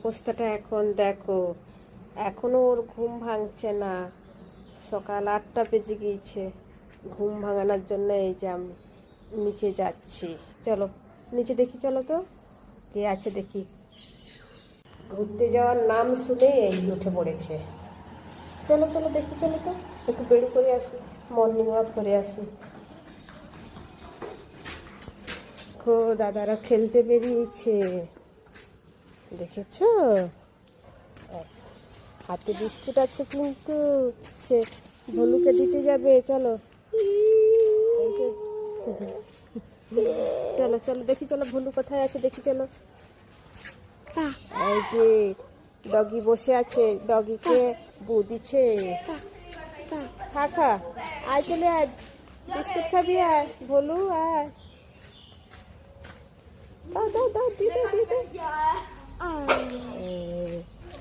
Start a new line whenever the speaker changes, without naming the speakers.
অবস্থাটা এখন দেখো, এখনো ওর ঘুম ভাঙছে না। সকাল 8টা বেজে গিয়েছে। ঘুম ভাঙানোর জন্য এই যে আমি নিচে যাচ্ছি। চলো নিচে দেখি, চলো তো কে আছে দেখি। ঘুরতে যাওয়ার নাম শুনে এই উঠে পড়েছে। চলো চলো দেখি, চলো তো একটু বের করে আসি, মর্নিং ওয়াক করে আসি। দাদারা খেলতে বেরিয়েছে, দেখেছ? হাতে বিস্কুট আছে কিন্তু, সে ভলুকে দিতে যাবে। চলো চলো চলো দেখি, চলো ভলু কোথায় আছে দেখি, চলো। এই যে ডগি বসে আছে, ডগিকে বু দিচ্ছে। খা খা, আয় চলে আয়, বিস্কুট খাবি, আয় ভলু আয়। দাও দাও দাও, দিয়ে দাও দিয়ে দাও।